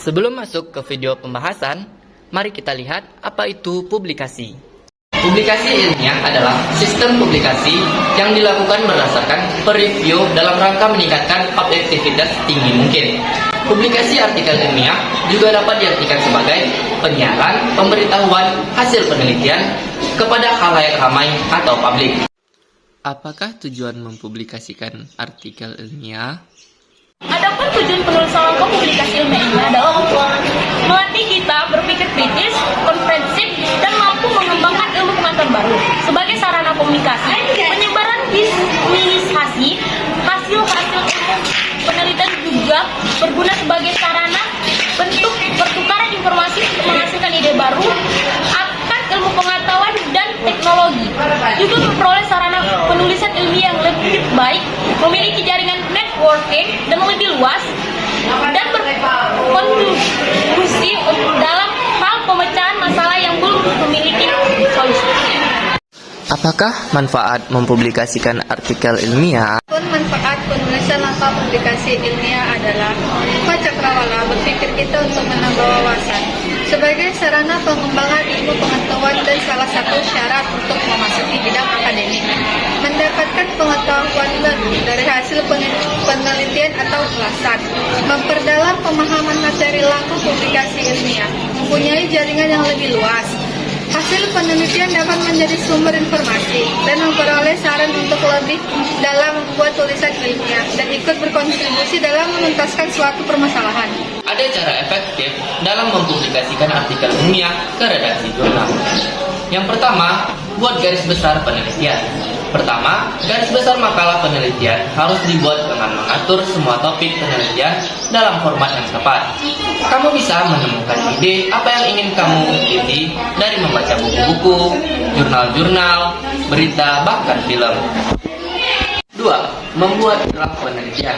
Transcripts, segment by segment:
Sebelum masuk ke video pembahasan, mari kita lihat apa itu publikasi. Publikasi ilmiah adalah sistem publikasi yang dilakukan berdasarkan per-review dalam rangka meningkatkan objektivitas tinggi mungkin. Publikasi artikel ilmiah juga dapat diartikan sebagai penyiaran pemberitahuan hasil penelitian kepada khalayak ramai atau publik. Apakah tujuan mempublikasikan artikel ilmiah? Adapun tujuan penulisan publikasi ilmiah ini adalah untuk melatih kita berpikir kritis, komprehensif, dan mampu mengembangkan ilmu pengetahuan baru. Sebagai sarana komunikasi, penyebaran disseminasi hasil-hasil ilmu penelitian juga berguna sebagai sarana bentuk pertukaran informasi untuk menghasilkan ide baru akan ilmu pengetahuan dan teknologi. Juga memperoleh sarana penulisan ilmiah yang lebih baik, memiliki jaringan networking dan lebih luas, dan berkontribusi dalam hal pemecahan masalah yang belum memiliki solusi. Apakah manfaat mempublikasikan artikel ilmiah? Manfaat penulisan atau publikasi ilmiah adalah cakrawala berpikir kita untuk menambah wawasan sebagai sarana pengembangan ilmu pengetahuan dan salah satu syarat untuk memasuki bidang akademik. Mendapatkan pengetahuan baru dari hasil penelitian atau ulasan, memperdalam pemahaman materi langkah publikasi ilmiah, mempunyai jaringan yang lebih luas. Hasil penelitian dapat menjadi sumber informasi dan memperoleh saran untuk lebih dalam membuat tulisan ilmiah dan ikut berkontribusi dalam menuntaskan suatu permasalahan. Ada cara efektif dalam mempublikasikan artikel ilmiah ke redaksi jurnal. Yang pertama, buat garis besar penelitian. Pertama, garis besar makalah penelitian harus dibuat dengan mengatur semua topik penelitian dalam format yang tepat. Kamu bisa menemukan ide apa yang ingin kamu ikuti dari membaca buku-buku, jurnal-jurnal, berita, bahkan film. 2. Membuat draft penelitian.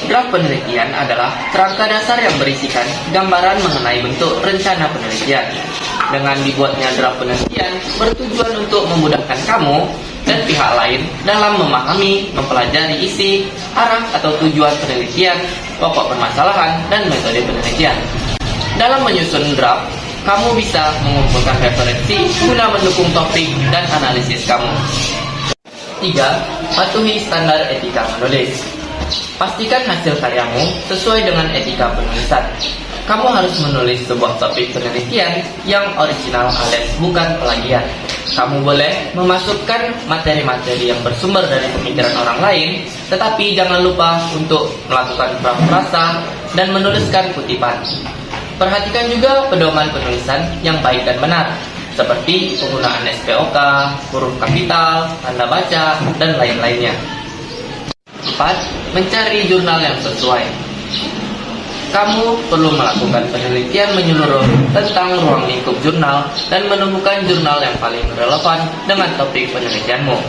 Draft penelitian adalah kerangka dasar yang berisikan gambaran mengenai bentuk rencana penelitian. Dengan dibuatnya draft penelitian bertujuan untuk memudahkan kamu dan pihak lain dalam memahami, mempelajari isi, arah atau tujuan penelitian, pokok permasalahan, dan metode penelitian. Dalam menyusun draft, kamu bisa mengumpulkan referensi guna mendukung topik dan analisis kamu. 3. Patuhi standar etika menulis. Pastikan hasil karyamu sesuai dengan etika penulisan. Kamu harus menulis sebuah topik penelitian yang original alias bukan plagiat. Kamu boleh memasukkan materi-materi yang bersumber dari pemikiran orang lain, tetapi jangan lupa untuk melakukan praprasa dan menuliskan kutipan. Perhatikan juga pedoman penulisan yang baik dan benar, seperti penggunaan SPOK, huruf kapital, tanda baca, dan lain-lainnya. 4. Mencari jurnal yang sesuai. Kamu perlu melakukan penelitian menyeluruh tentang ruang lingkup jurnal dan menemukan jurnal yang paling relevan dengan topik penelitianmu.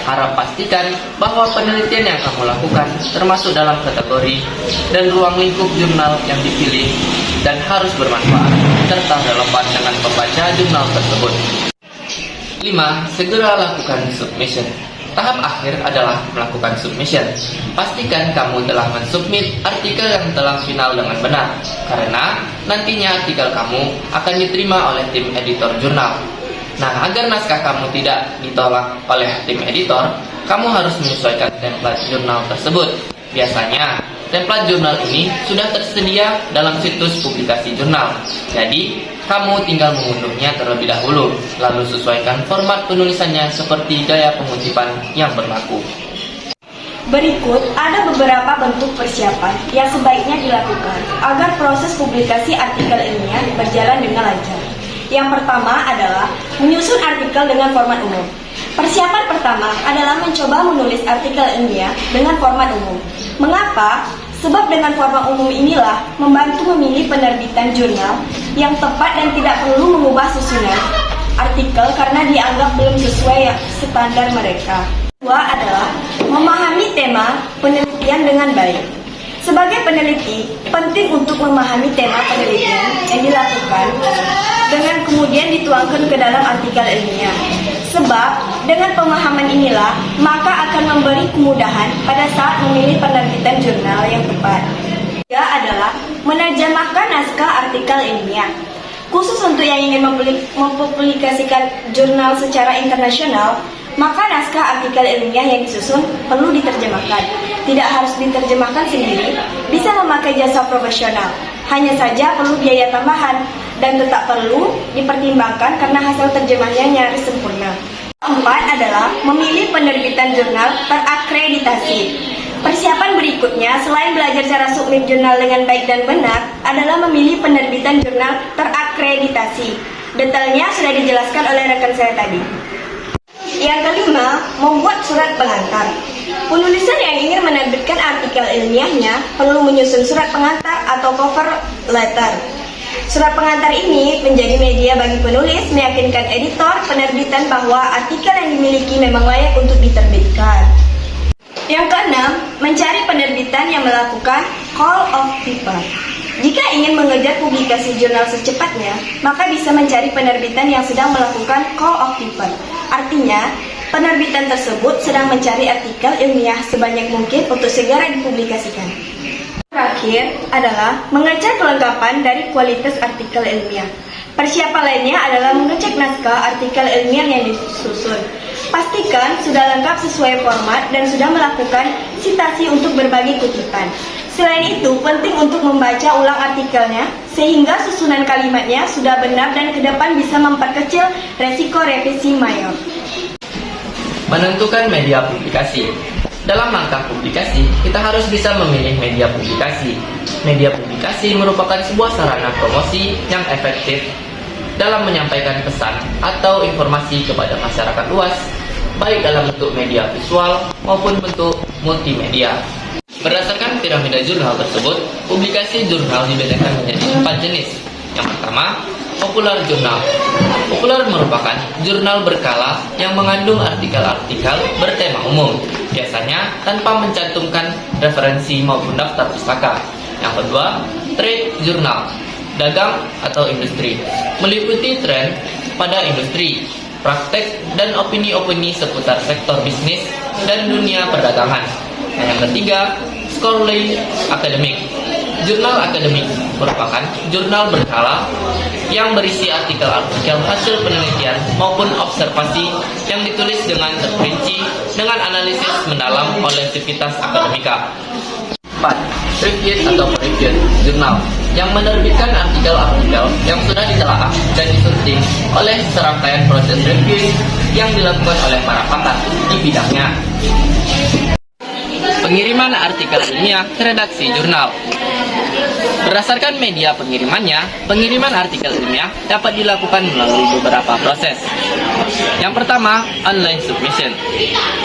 Harap pastikan bahwa penelitian yang kamu lakukan termasuk dalam kategori dan ruang lingkup jurnal yang dipilih dan harus bermanfaat serta relevan dengan pembaca jurnal tersebut. 5. Segera lakukan submission. Tahap akhir adalah melakukan submission. Pastikan kamu telah mensubmit artikel yang telah final dengan benar, karena nantinya artikel kamu akan diterima oleh tim editor jurnal. Nah, agar naskah kamu tidak ditolak oleh tim editor, kamu harus menyesuaikan template jurnal tersebut. Biasanya, template jurnal ini sudah tersedia dalam situs publikasi jurnal. Jadi, kamu tinggal mengunduhnya terlebih dahulu, lalu sesuaikan format penulisannya seperti gaya pengutipan yang berlaku. Berikut ada beberapa bentuk persiapan yang sebaiknya dilakukan agar proses publikasi artikel ilmiah berjalan dengan lancar. Yang pertama adalah menyusun artikel dengan format umum. Persiapan pertama adalah mencoba menulis artikel ilmiah dengan format umum. Mengapa? Sebab dengan format umum inilah membantu memilih penerbitan jurnal yang tepat dan tidak perlu mengubah susunan artikel karena dianggap belum sesuai standar mereka. Kedua adalah memahami tema penelitian dengan baik. Sebagai peneliti, penting untuk memahami tema penelitian yang dilakukan dengan kemudian dituangkan ke dalam artikel ilmiah. Sebab dengan pemahaman inilah maka akan memberi kemudahan pada saat memilih penerbitan jurnal yang tepat. Ketiga adalah menerjemahkan naskah artikel ilmiah. Khusus untuk yang ingin mempublikasikan jurnal secara internasional, maka naskah artikel ilmiah yang disusun perlu diterjemahkan. Tidak harus diterjemahkan sendiri, bisa memakai jasa profesional. Hanya saja perlu biaya tambahan dan tetap perlu dipertimbangkan karena hasil terjemahnya nyaris sempurna. Keempat adalah memilih penerbitan jurnal terakreditasi. Persiapan berikutnya selain belajar cara submit jurnal dengan baik dan benar adalah memilih penerbitan jurnal terakreditasi. Detailnya sudah dijelaskan oleh rekan saya tadi. Yang kelima, membuat surat pengantar. Penulisan yang ingin menerbitkan artikel ilmiahnya perlu menyusun surat pengantar atau cover letter. Surat pengantar ini menjadi media bagi penulis meyakinkan editor penerbitan bahwa artikel yang dimiliki memang layak untuk diterbitkan. Yang keenam, mencari penerbitan yang melakukan call of paper. Jika ingin mengejar publikasi jurnal secepatnya, maka bisa mencari penerbitan yang sedang melakukan call of paper. Artinya, penerbitan tersebut sedang mencari artikel ilmiah sebanyak mungkin untuk segera dipublikasikan. Terakhir adalah mengecek kelengkapan dari kualitas artikel ilmiah. Persiapan lainnya adalah mengecek naskah artikel ilmiah yang disusun. Pastikan sudah lengkap sesuai format dan sudah melakukan sitasi untuk berbagi kutipan. Selain itu, penting untuk membaca ulang artikelnya sehingga susunan kalimatnya sudah benar dan ke depan bisa memperkecil resiko revisi mayor. Menentukan media publikasi. Dalam langkah publikasi, kita harus bisa memilih media publikasi. Media publikasi merupakan sebuah sarana promosi yang efektif dalam menyampaikan pesan atau informasi kepada masyarakat luas, baik dalam bentuk media visual maupun bentuk multimedia. Berdasarkan piramida jurnal tersebut, publikasi jurnal dibedakan menjadi 4 jenis. Yang pertama, popular jurnal. Populer merupakan jurnal berkala yang mengandung artikel-artikel bertema umum, biasanya tanpa mencantumkan referensi maupun daftar pustaka. Yang kedua, trade jurnal, dagang atau industri, meliputi tren pada industri, praktek dan opini-opini seputar sektor bisnis dan dunia perdagangan. Dan yang ketiga, scholarly academic. Jurnal akademik merupakan jurnal berkala yang berisi artikel-artikel hasil penelitian maupun observasi yang ditulis dengan terperinci dengan analisis mendalam oleh sivitas akademika. 4. Reviewed atau reviewed jurnal yang menerbitkan artikel-artikel yang sudah ditelaah dan disunting oleh serangkaian proses review yang dilakukan oleh para pakar di bidangnya. Pengiriman artikel ilmiah ke redaksi jurnal. Berdasarkan media pengirimannya, pengiriman artikel ilmiah dapat dilakukan melalui beberapa proses. Yang pertama, online submission.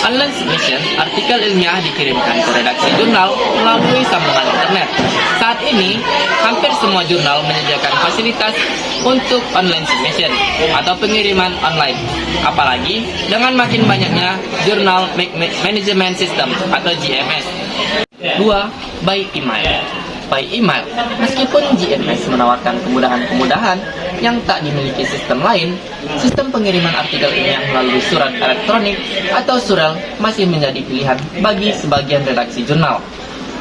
Online submission, artikel ilmiah dikirimkan ke redaksi jurnal melalui sambungan internet. Saat ini, hampir semua jurnal menyediakan fasilitas untuk online submission atau pengiriman online. Apalagi dengan makin banyaknya jurnal management system atau GMS. 2. By email. By email, meskipun GMS menawarkan kemudahan-kemudahan yang tak dimiliki sistem lain, sistem pengiriman artikel ilmiah melalui surat elektronik atau surel masih menjadi pilihan bagi sebagian redaksi jurnal.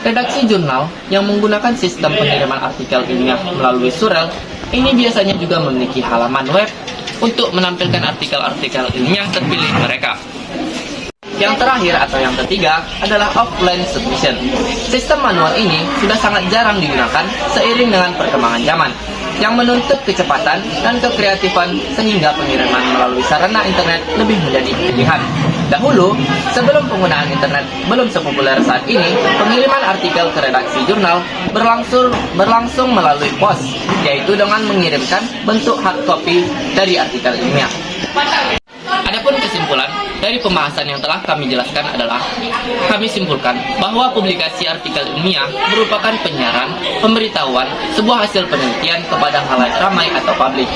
Redaksi jurnal yang menggunakan sistem pengiriman artikel ilmiah melalui surel ini biasanya juga memiliki halaman web untuk menampilkan artikel-artikel ilmiah terpilih mereka. Yang terakhir atau yang ketiga adalah offline submission. Sistem manual ini sudah sangat jarang digunakan seiring dengan perkembangan zaman, yang menuntut kecepatan dan kekreatifan sehingga pengiriman melalui sarana internet lebih menjadi pilihan. Dahulu, sebelum penggunaan internet belum sepopuler saat ini, pengiriman artikel ke redaksi jurnal berlangsung melalui pos, yaitu dengan mengirimkan bentuk hard copy dari artikel ilmiah. Adapun kesimpulan dari pembahasan yang telah kami jelaskan adalah, kami simpulkan bahwa publikasi artikel ilmiah merupakan penyiaran, pemberitahuan, sebuah hasil penelitian kepada khalayak ramai atau publik.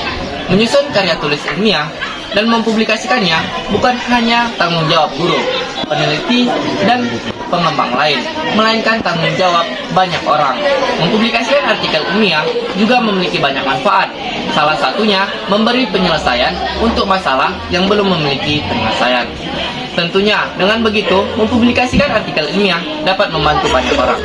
Menyusun karya tulis ilmiah dan mempublikasikannya bukan hanya tanggung jawab guru, peneliti, dan pengembang lain, melainkan tanggung jawab banyak orang. Mempublikasikan artikel ilmiah juga memiliki banyak manfaat. Salah satunya memberi penyelesaian untuk masalah yang belum memiliki penyelesaian. Tentunya dengan begitu, mempublikasikan artikel ilmiah dapat membantu banyak orang.